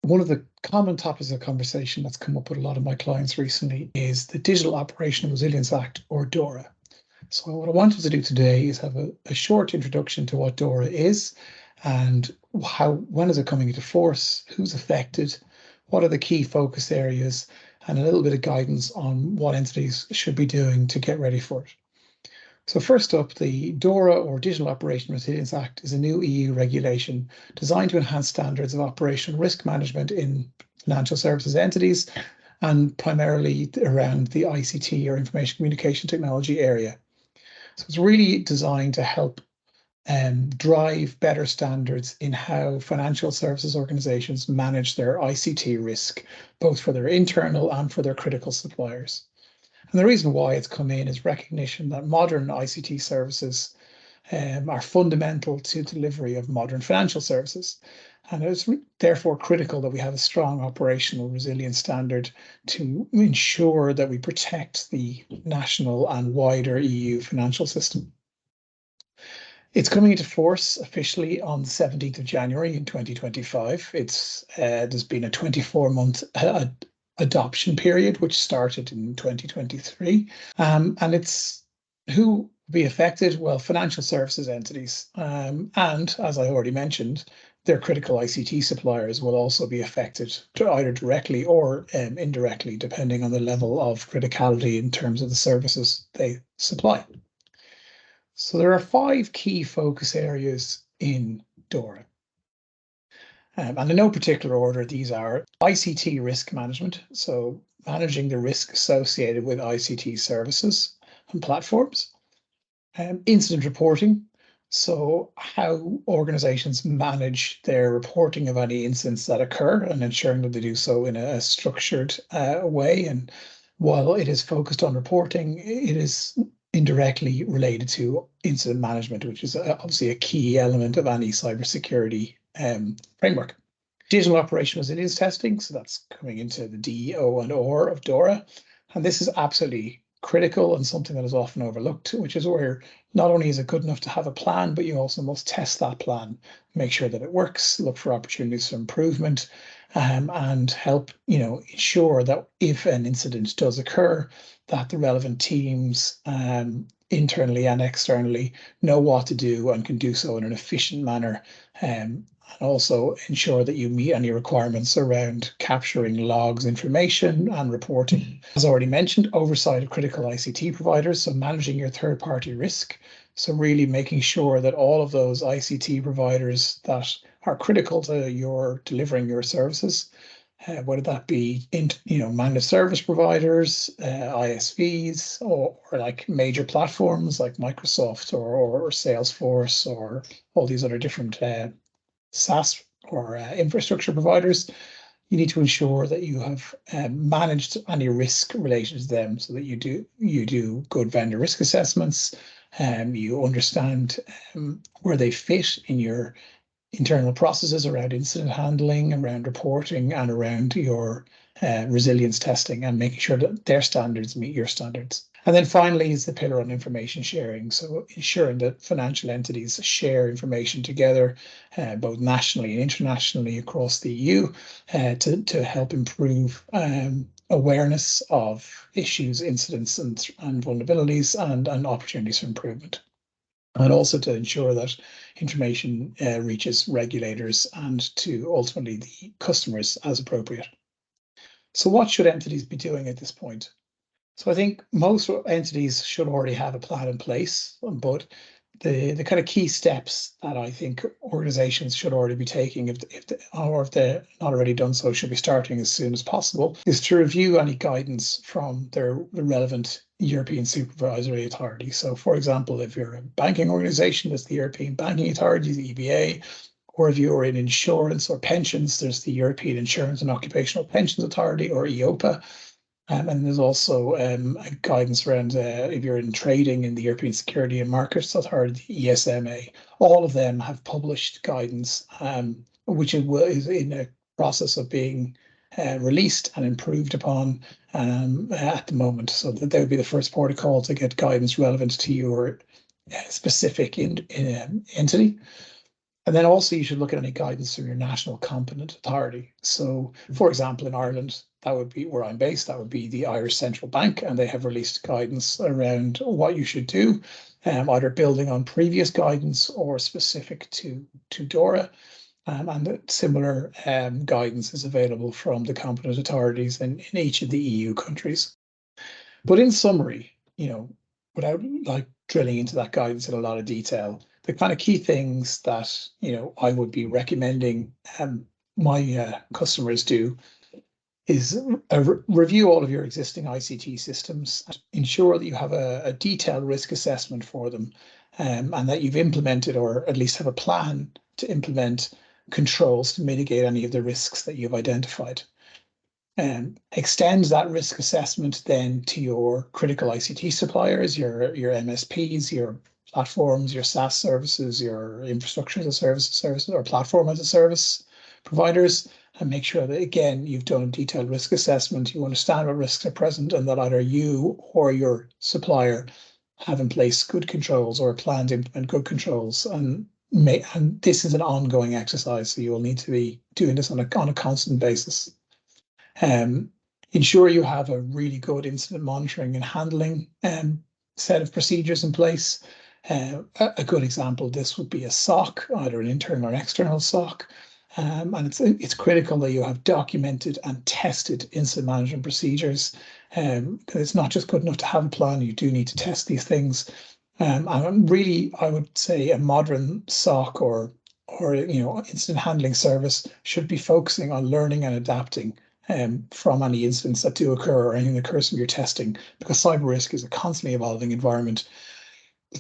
One of the common topics of conversation that's come up with a lot of my clients recently is the Digital Operational Resilience Act, or DORA. So what I wanted to do today is have a short introduction to what DORA is and when is it coming into force, who's affected, what are the key focus areas, and a little bit of guidance on what entities should be doing to get ready for it. So first up, the DORA, or Digital Operational Resilience Act, is a new EU regulation designed to enhance standards of operational risk management in financial services entities, and primarily around the ICT, or information communication technology area. So it's really designed to help drive better standards in how financial services organizations manage their ICT risk, both for their internal and for their critical suppliers. And the reason why it's come in is recognition that modern ICT services are fundamental to delivery of modern financial services. And it's therefore critical that we have a strong operational resilience standard to ensure that we protect the national and wider EU financial system. It's coming into force officially on the 17th of January in 2025. There's been a 24-month adoption period, which started in 2023. And it's who will be affected? Well, financial services entities. And as I already mentioned, their critical ICT suppliers will also be affected, either directly or indirectly, depending on the level of criticality in terms of the services they supply. So there are 5 key focus areas in DORA. And in no particular order, these are ICT risk management, so managing the risk associated with ICT services and platforms. Incident reporting, so how organizations manage their reporting of any incidents that occur and ensuring that they do so in a structured way. And while it is focused on reporting, it is indirectly related to incident management, which is obviously a key element of any cybersecurity framework. Digital operational resilience testing, so that's coming into the D, O, and OR of DORA. And this is absolutely critical and something that is often overlooked, which is where not only is it good enough to have a plan, but you also must test that plan, make sure that it works, look for opportunities for improvement, and help ensure that if an incident does occur, that the relevant teams internally and externally know what to do and can do so in an efficient manner, and also ensure that you meet any requirements around capturing logs, information, and reporting. As already mentioned, oversight of critical ICT providers, so managing your third-party risk. So really making sure that all of those ICT providers that are critical to your delivering your services, whether that be managed service providers, ISVs, or like major platforms like Microsoft or Salesforce, or all these other different SaaS or infrastructure providers, you need to ensure that you have managed any risk related to them, so that you do good vendor risk assessments, you understand where they fit in your internal processes around incident handling, around reporting, and around your resilience testing, and making sure that their standards meet your standards. And then finally is the pillar on information sharing. So ensuring that financial entities share information together, both nationally and internationally across the EU, to help improve awareness of issues, incidents, and vulnerabilities, and opportunities for improvement. And also to ensure that information reaches regulators and to ultimately the customers as appropriate. So what should entities be doing at this point? So I think most entities should already have a plan in place, but the kind of key steps that I think organizations should already be taking, if they're not already done so, should be starting as soon as possible, is to review any guidance from the relevant European supervisory authority. So for example, if you're a banking organization, there's the European Banking Authority, the EBA, or if you're in insurance or pensions, there's the European Insurance and Occupational Pensions Authority, or EIOPA. And there's also guidance around if you're in trading in the European Security and Markets Authority, the ESMA. All of them have published guidance, which is in a process of being released and improved upon at the moment. So that would be the first port of call to get guidance relevant to your specific entity. And then also you should look at any guidance from your national competent authority. So for example, in Ireland, that would be where I'm based, that would be the Irish Central Bank, and they have released guidance around what you should do, either building on previous guidance or specific to DORA. And similar guidance is available from the competent authorities in each of the EU countries. But in summary, without like drilling into that guidance in a lot of detail, the kind of key things that I would be recommending my customers do is review all of your existing ICT systems, ensure that you have a detailed risk assessment for them, and that you've implemented or at least have a plan to implement controls to mitigate any of the risks that you've identified. Extend that risk assessment then to your critical ICT suppliers, your MSPs, your platforms, your SaaS services, your infrastructure as a service or platform as a service providers, and make sure that, again, you've done a detailed risk assessment, you understand what risks are present, and that either you or your supplier have in place good controls or a plan to implement good controls. And this is an ongoing exercise, so you will need to be doing this on a constant basis. Ensure you have a really good incident monitoring and handling set of procedures in place. A good example of this would be a SOC, either an internal or external SOC. And it's critical that you have documented and tested incident management procedures. It's not just good enough to have a plan, you do need to test these things. And really, I would say a modern SOC or incident handling service should be focusing on learning and adapting from any incidents that do occur or anything that occurs from your testing, because cyber risk is a constantly evolving environment.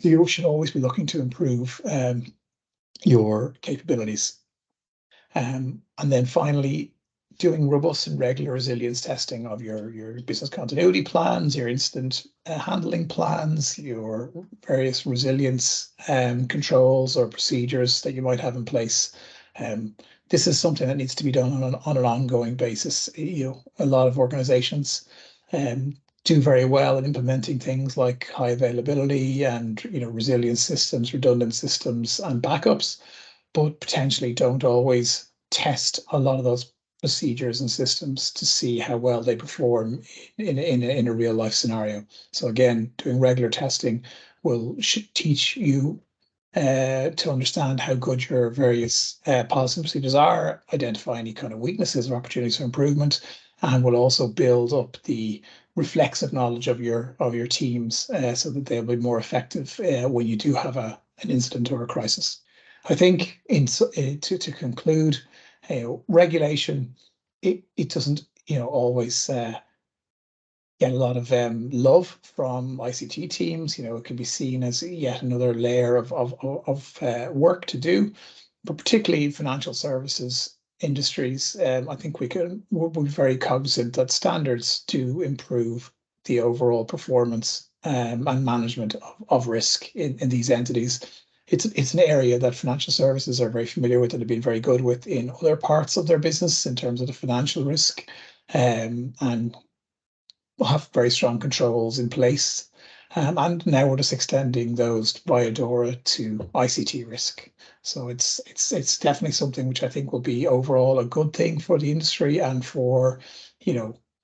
You should always be looking to improve your capabilities. And then finally, doing robust and regular resilience testing of your business continuity plans, your incident handling plans, your various resilience controls or procedures that you might have in place. This is something that needs to be done on an ongoing basis. A lot of organizations do very well in implementing things like high availability and resilience systems, redundant systems, and backups, but potentially don't always test a lot of those procedures and systems to see how well they perform in a real life scenario. So again, doing regular testing will teach you to understand how good your various policies and procedures are, identify any kind of weaknesses or opportunities for improvement, and will also build up the reflexive knowledge of your teams so that they'll be more effective when you do have an incident or a crisis. I think to conclude, regulation, it doesn't always get a lot of love from ICT teams. It can be seen as yet another layer of work to do, but particularly financial services industries, I think we'll be very cognizant that standards do improve the overall performance and management of risk in these entities. It's an area that financial services are very familiar with and have been very good with in other parts of their business in terms of the financial risk, and we'll have very strong controls in place. And now we're just extending those via DORA to ICT risk. So it's definitely something which I think will be overall a good thing for the industry and for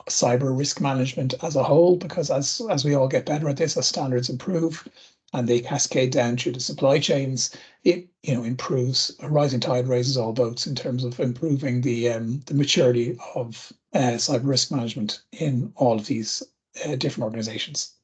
cyber risk management as a whole, because as we all get better at this, as standards improve and they cascade down through the supply chains, it improves. A rising tide raises all boats in terms of improving the maturity of cyber risk management in all of these different organizations.